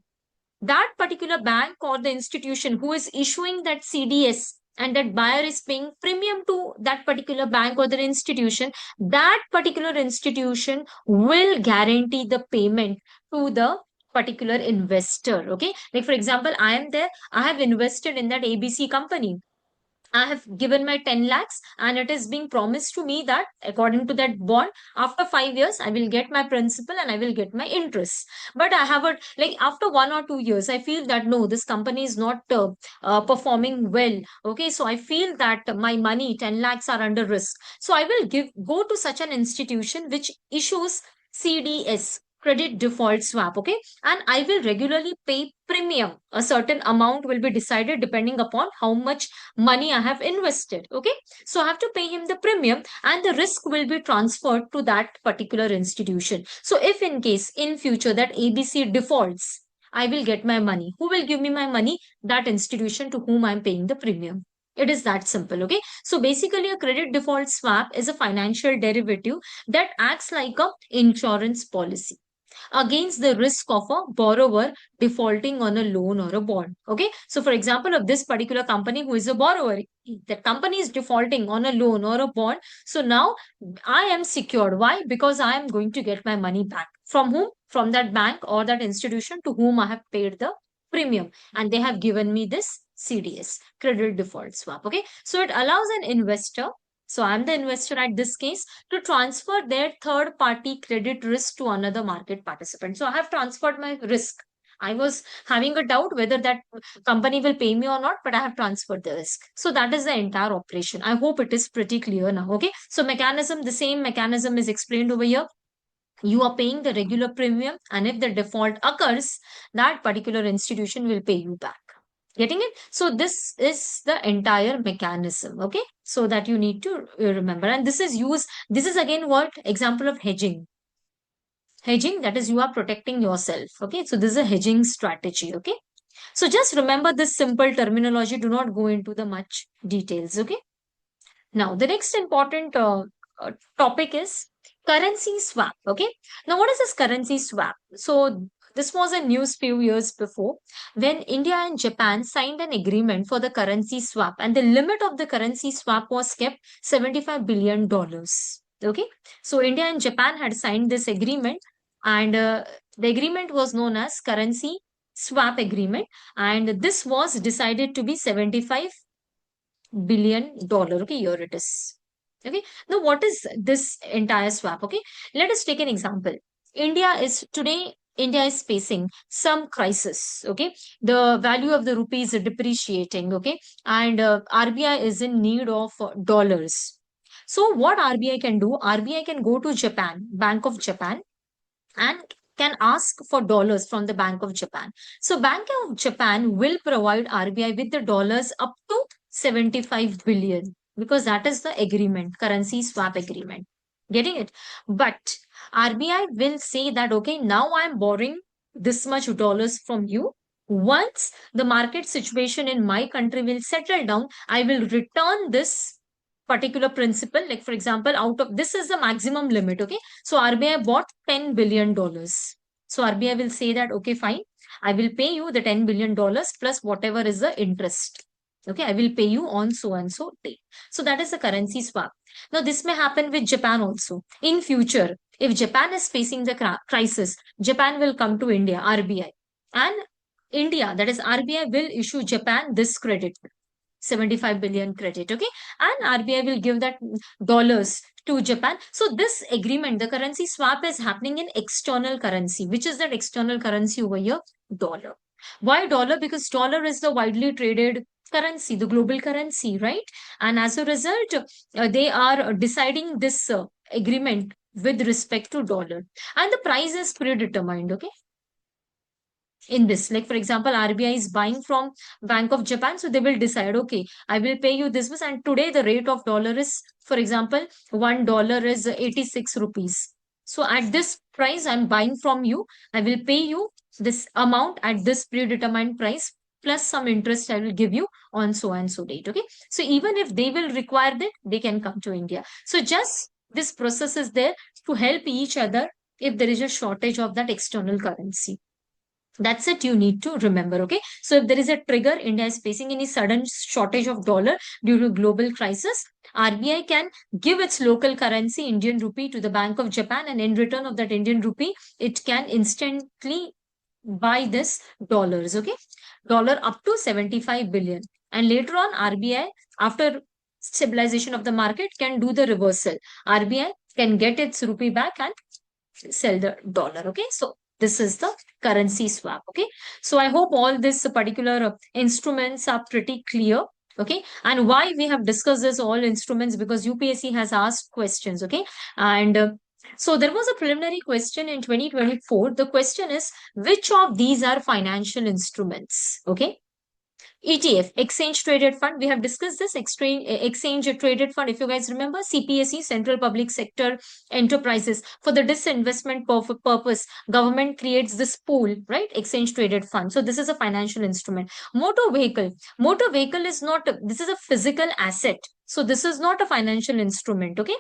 that particular bank or the institution who is issuing that CDS and that buyer is paying premium to that particular bank or the institution, that particular institution will guarantee the payment to the particular investor. Okay. Like, for example, I am there, I have invested in that ABC company. I have given my 10 lakhs and it is being promised to me that according to that bond, after 5 years, I will get my principal and I will get my interest. But I have a, like after 1 or 2 years, I feel that no, this company is not performing well. Okay. So I feel that my money, 10 lakhs are under risk. So I will go to such an institution which issues CDS, credit default swap. Okay. And I will regularly pay premium. A certain amount will be decided depending upon how much money I have invested. Okay. So I have to pay him the premium and the risk will be transferred to that particular institution. So if in case in future that ABC defaults, I will get my money. Who will give me my money? That institution to whom I'm paying the premium. It is that simple. Okay. So basically a credit default swap is a financial derivative that acts like a insurance policy against the risk of a borrower defaulting on a loan or a bond. Okay. So, for example, of this particular company who is a borrower, the company is defaulting on a loan or a bond. So now I am secured. Why? Because I am going to get my money back. From whom? From that bank or that institution to whom I have paid the premium. And they have given me this CDS, credit default swap. Okay. So it allows an investor, so I'm the investor at this case, to transfer their third party credit risk to another market participant. So I have transferred my risk. I was having a doubt whether that company will pay me or not, but I have transferred the risk. So that is the entire operation. I hope it is pretty clear now. Okay. So mechanism, the same mechanism is explained over here. You are paying the regular premium, and if the default occurs, that particular institution will pay you back. Getting it? So this is the entire mechanism. Okay. So that you need to remember. And this is used, this is again what example of hedging. Hedging, that is you are protecting yourself. Okay. So this is a hedging strategy. Okay. So just remember this simple terminology. Do not go into the much details. Okay. Now, the next important topic is currency swap. Okay. Now, what is this currency swap? So, this was a news few years before when India and Japan signed an agreement for the currency swap, and the limit of the currency swap was kept $75 billion. Okay. So, India and Japan had signed this agreement, and the agreement was known as currency swap agreement, and this was decided to be $75 billion. Okay, here it is. Okay, now what is this entire swap? Okay, let us take an example. India is facing some crisis. Okay, the value of the rupee is depreciating. Okay, and RBI is in need of dollars. So what RBI can do? RBI can go to Japan, Bank of Japan, and can ask for dollars from the Bank of Japan. So Bank of Japan will provide RBI with the dollars up to 75 billion, because that is the agreement, currency swap agreement. Getting it? But RBI will say that, okay, now I'm borrowing this much dollars from you. Once the market situation in my country will settle down, I will return this particular principal. Like, for example, out of this is the maximum limit. Okay. So RBI bought $10 billion. So RBI will say that, okay, fine, I will pay you the $10 billion plus whatever is the interest. Okay, I will pay you on so and so date. So that is the currency swap. Now, this may happen with Japan also. In future, if Japan is facing the crisis, Japan will come to India, RBI. And India, that is RBI, will issue Japan this credit, 75 billion credit. Okay. And RBI will give that dollars to Japan. So this agreement, the currency swap, is happening in external currency. Which is that external currency over here? Dollar. Why dollar? Because dollar is the widely traded currency, the global currency, right? And as a result, they are deciding this agreement with respect to dollar. And the price is predetermined. Okay. In this, like for example, RBI is buying from Bank of Japan, so they will decide, okay, I will pay you this much, and today the rate of dollar is, for example, $1 is 86 rupees. So at this price I'm buying from you, I will pay you this amount at this predetermined price plus some interest I will give you on so and so date. Okay, so even if they will require that, they can come to India. So just this process is there to help each other if there is a shortage of that external currency. That's it, you need to remember. Okay, so if there is a trigger, India is facing any sudden shortage of dollar due to global crisis, RBI can give its local currency, Indian rupee, to the Bank of Japan, and in return of that Indian rupee, it can instantly buy this dollars. Okay, dollar up to 75 billion. And later on, RBI, after stabilization of the market, can do the reversal. RBI can get its rupee back and sell the dollar. Okay, so this is the currency swap. Okay, so I hope all this particular instruments are pretty clear. Okay, and why we have discussed this all instruments, because UPSC has asked questions. Okay, and so there was a preliminary question in 2024. The question is, which of these are financial instruments? Okay, ETF, exchange traded fund. We have discussed this exchange traded fund. If you guys remember, CPSE, Central Public Sector Enterprises, for the disinvestment purpose, government creates this pool, right? Exchange traded fund. So this is a financial instrument. Motor vehicle. Motor vehicle is not, this is a physical asset. So this is not a financial instrument. Okay.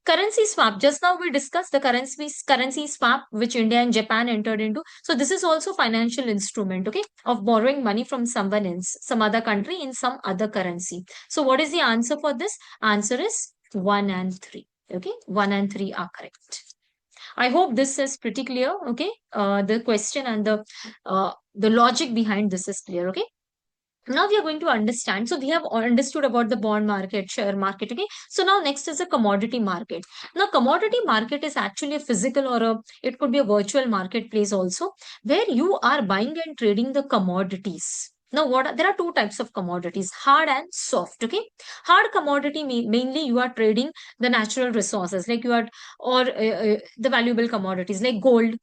Currency swap. Just now we discussed the currency swap which India and Japan entered into. So this is also financial instrument, okay, of borrowing money from someone else, some other country in some other currency. So what is the answer for this? Answer is 1 and 3. Okay, 1 and 3 are correct. I hope this is pretty clear. Okay, the question and the logic behind this is clear. Okay. Now we are going to understand. So we have understood about the bond market, share market. Okay. So now next is a commodity market. Now commodity market is actually a physical or it could be a virtual marketplace also, where you are buying and trading the commodities. Now there are two types of commodities, hard and soft. Okay. Hard commodity mainly you are trading the natural resources, like you are, or the valuable commodities like gold,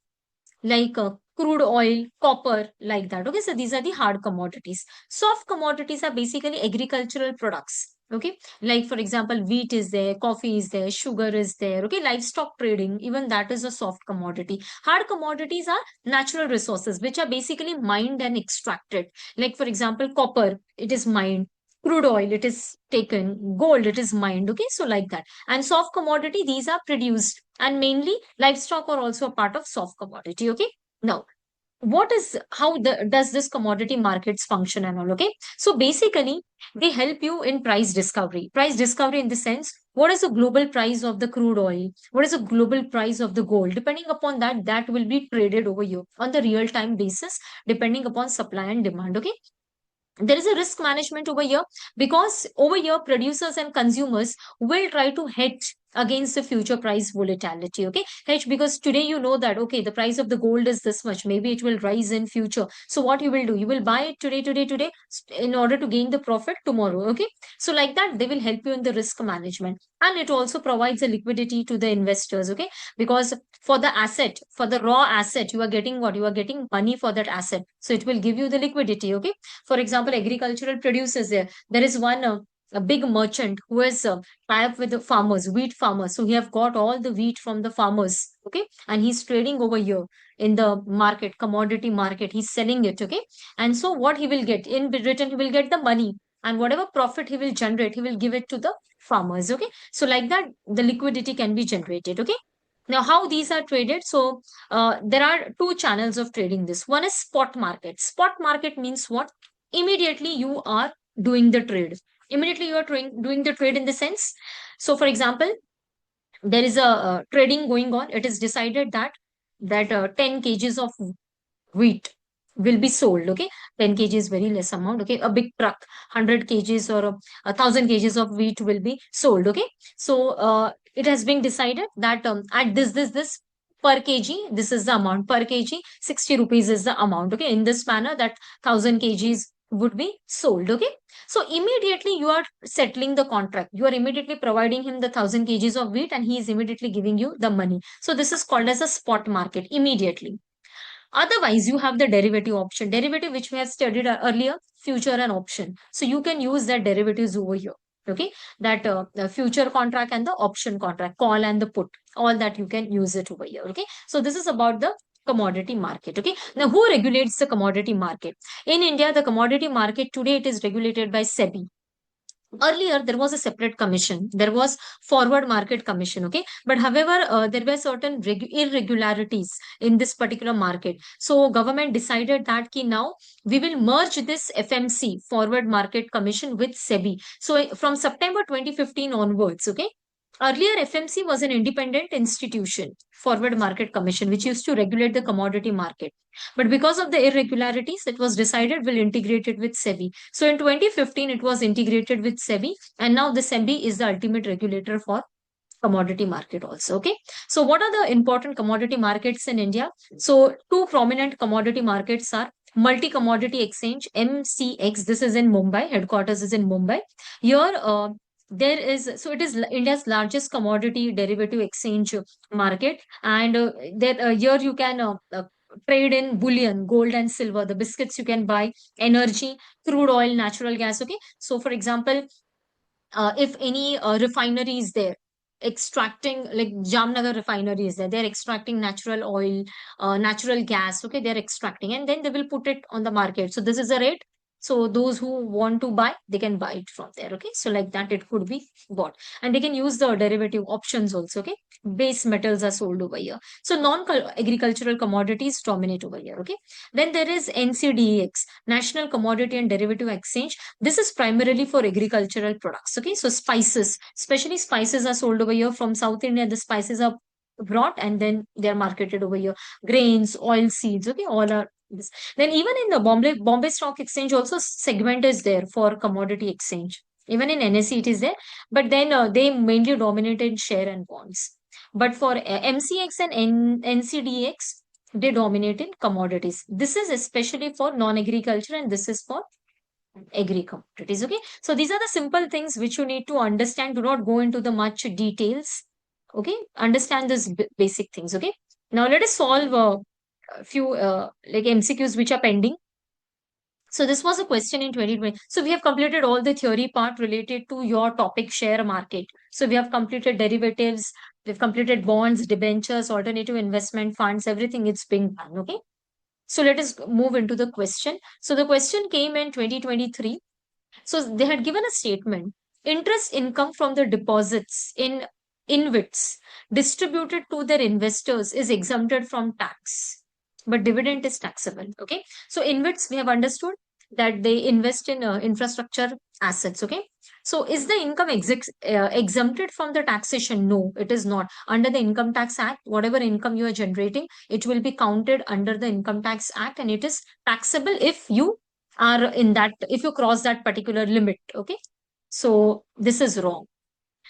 like crude oil, copper, like that. Okay, so these are the hard commodities. Soft commodities are basically agricultural products. Okay, like for example, wheat is there, coffee is there, sugar is there. Okay, livestock trading, even that is a soft commodity. Hard commodities are natural resources which are basically mined and extracted. Like for example, copper, it is mined. Crude oil, it is taken. Gold, it is mined. Okay, so like that. And soft commodity, these are produced, and mainly livestock are also a part of soft commodity. Okay, now what is, how does this commodity markets function and all? Okay, so basically they help you in price discovery in the sense, what is the global price of the crude oil, what is the global price of the gold, depending upon that, that will be traded over here on the real time basis, depending upon supply and demand. Okay, there is a risk management over here, because over here producers and consumers will try to hedge against the future price volatility. Okay, hedge, because today you know that okay, the price of the gold is this much, maybe it will rise in future. So what you will do, you will buy it today in order to gain the profit tomorrow. Okay, so like that they will help you in the risk management, and it also provides a liquidity to the investors. Okay, because for the asset, for the raw asset, you are getting what, you are getting money for that asset, so it will give you the liquidity. Okay, for example, agricultural producers, there is one a big merchant who has tie up with the farmers, wheat farmers. So he have got all the wheat from the farmers. Okay, and he's trading over here in the market, commodity market. He's selling it. Okay, and so what he will get in return, he will get the money, and whatever profit he will generate, he will give it to the farmers. Okay, so like that, the liquidity can be generated. Okay. Now, how these are traded? So, there are two channels of trading this. One is spot market. Spot market means what? Immediately you are doing the trade. Immediately you are doing the trade in the sense. So, for example, there is a trading going on. It is decided that 10 kgs of wheat will be sold. Okay, 10 kg is very less amount. Okay, a big truck, 100 kgs or 1,000 kgs of wheat will be sold. Okay, so it has been decided that at this per kg, this is the amount per kg, 60 rupees is the amount. Okay, in this manner, that 1,000 kgs would be sold. Okay, so immediately you are settling the contract, you are immediately providing him the 1,000 kgs of wheat, and he is immediately giving you the money. So this is called as a spot market, immediately. Otherwise, you have the derivative option. Derivative, which we have studied earlier, future and option. So you can use that derivatives over here. Okay, that the future contract and the option contract, call and the put, all that you can use it over here. Okay, so this is about the commodity market. Okay, now who regulates the commodity market? In India, the commodity market today, it is regulated by SEBI. Earlier there was a separate commission, there was forward market commission. Okay, but however there were certain irregularities in this particular market, so government decided that ki now we will merge this FMC, forward market commission, with SEBI. So from September 2015 onwards, okay, Earlier, FMC was an independent institution, Forward Market Commission, which used to regulate the commodity market. But because of the irregularities, it was decided we'll integrate it with SEBI. So in 2015, it was integrated with SEBI, and now the SEBI is the ultimate regulator for commodity market also. Okay, so what are the important commodity markets in India? So two prominent commodity markets are Multi Commodity Exchange, MCX. This is in Mumbai. Headquarters is in Mumbai. Here, there is, so it is India's largest commodity derivative exchange market, and there here you can trade in bullion, gold and silver. The biscuits you can buy, energy, crude oil, natural gas. Okay, so for example, if any refinery is there extracting, like Jamnagar refinery is there, they're extracting natural oil, natural gas. Okay, they're extracting, and then they will put it on the market. So this is the rate. So those who want to buy, they can buy it from there. Okay, so like that, it could be bought, and they can use the derivative options also. Okay, base metals are sold over here. So non-agricultural commodities dominate over here. Okay, then there is NCDEX, National Commodity and Derivative Exchange. This is primarily for agricultural products. Okay, so spices, especially spices, are sold over here from South India. The spices are brought and then they're marketed over here. Grains, oil seeds. Okay, all are this. Then even in the Bombay Stock Exchange, also segment is there for commodity exchange. Even in NSE it is there, but then they mainly dominate in share and bonds. But for MCX and NCDX, they dominate in commodities. This is especially for non-agriculture, and this is for agri commodities. Okay, so these are the simple things which you need to understand. Do not go into the much details. Okay, understand this basic things. Okay, now let us solve a few like MCQs which are pending. So this was a question in 2020. So we have completed all the theory part related to your topic, share market. So we have completed derivatives, we've completed bonds, debentures, alternative investment funds, everything it's being done. Okay, so let us move into the question. So the question came in 2023. So they had given a statement: interest income from the deposits in InvITs distributed to their investors is exempted from tax, but dividend is taxable. Okay. So InvITs, we have understood that they invest in infrastructure assets. Okay. So is the income exempted from the taxation? No, it is not. Under the Income Tax Act, whatever income you are generating, it will be counted under the Income Tax Act, and it is taxable if you are in that, if you cross that particular limit. Okay, so this is wrong.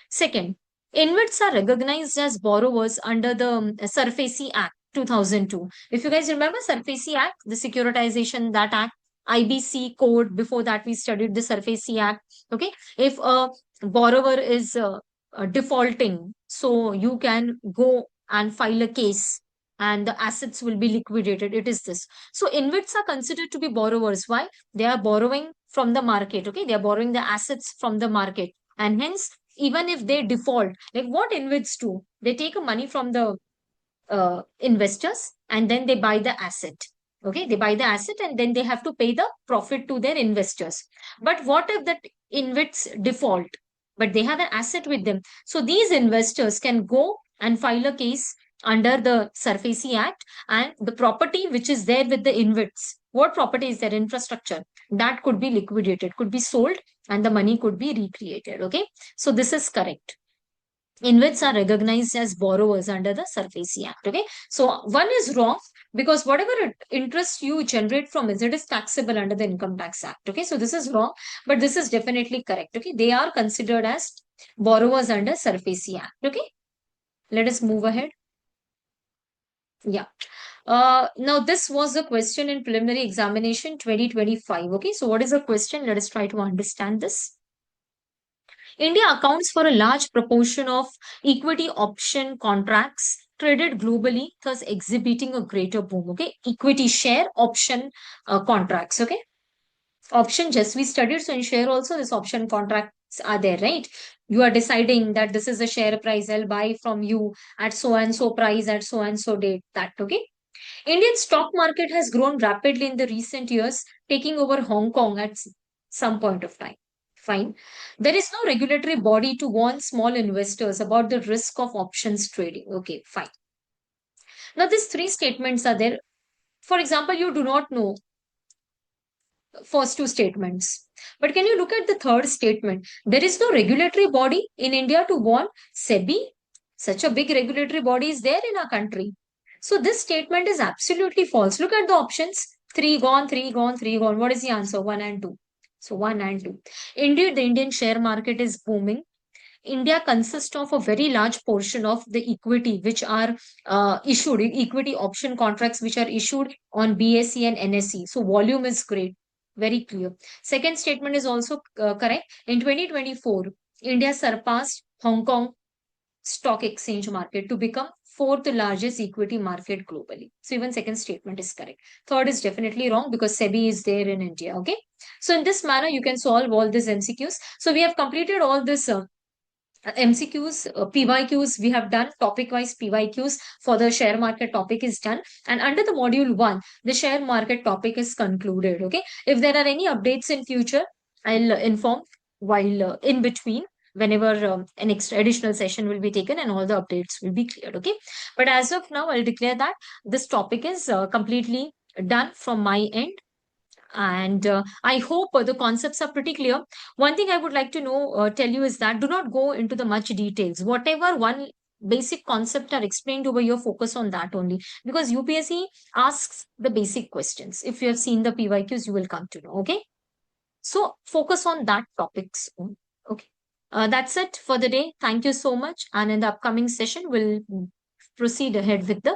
Second, InvITs are recognized as borrowers under the SARFAESI Act 2002. If you guys remember SARFAESI Act, the securitization, that act, IBC code, before that we studied the SARFAESI Act. Okay, if a borrower is defaulting, so you can go and file a case and the assets will be liquidated. It is this. So InvITs are considered to be borrowers. Why? They are borrowing from the market. Okay, they are borrowing the assets from the market, and hence even if they default, like what InvITs do, they take a money from the investors and then they buy the asset. Okay, they buy the asset and then they have to pay the profit to their investors. But what if that InvITs default, but they have an asset with them? So these investors can go and file a case under the SARFAESI Act, and the property which is there with the InvITs, what property is there? Infrastructure, that could be liquidated, could be sold, and the money could be recreated. Okay, so this is correct. InvITs are recognized as borrowers under the SARFAESI Act. Okay, so one is wrong because whatever interest you generate from it is taxable under the Income Tax Act. Okay, so this is wrong, but this is definitely correct. Okay, they are considered as borrowers under SARFAESI Act. Okay, let us move ahead. Yeah. Now this was the question in preliminary examination 2025. Okay, so what is the question? Let us try to understand this. India accounts for a large proportion of equity option contracts traded globally, thus exhibiting a greater boom. Okay, equity share option contracts. Okay, option just we studied. So in share also, this option contracts are there, right? You are deciding that this is the share price, I'll buy from you at so and so price at so and so date. That okay. Indian stock market has grown rapidly in the recent years, taking over Hong Kong at some point of time. Fine. There is no regulatory body to warn small investors about the risk of options trading. Okay, fine. Now, these three statements are there. For example, you do not know first two statements. But can you look at the third statement? There is no regulatory body in India to warn. SEBI, such a big regulatory body is there in our country. So this statement is absolutely false. Look at the options. Three gone, three gone, three gone. What is the answer? One and two. So one and two. Indeed, the Indian share market is booming. India consists of a very large portion of the equity which are issued, equity option contracts which are issued on BSE and NSE. So volume is great, very clear. Second statement is also correct. In 2024, India surpassed Hong Kong stock exchange market to become fourth largest equity market globally. So even second statement is correct. Third is definitely wrong because SEBI is there in India. Okay. So in this manner, you can solve all these MCQs. So we have completed all this MCQs, PYQs, we have done topic wise PYQs for the share market topic is done. And under the module one, the share market topic is concluded. Okay. If there are any updates in future, I'll inform while in between whenever an extra additional session will be taken and all the updates will be cleared. Okay. But as of now, I'll declare that this topic is completely done from my end. And I hope the concepts are pretty clear. One thing I would like to tell you is that do not go into the much details. Whatever one basic concept are explained over your focus on that only, because UPSC asks the basic questions. If you have seen the PYQs, you will come to know. Okay. So focus on that topics only. Okay. That's it for the day. Thank you so much. And in the upcoming session, we'll proceed ahead with the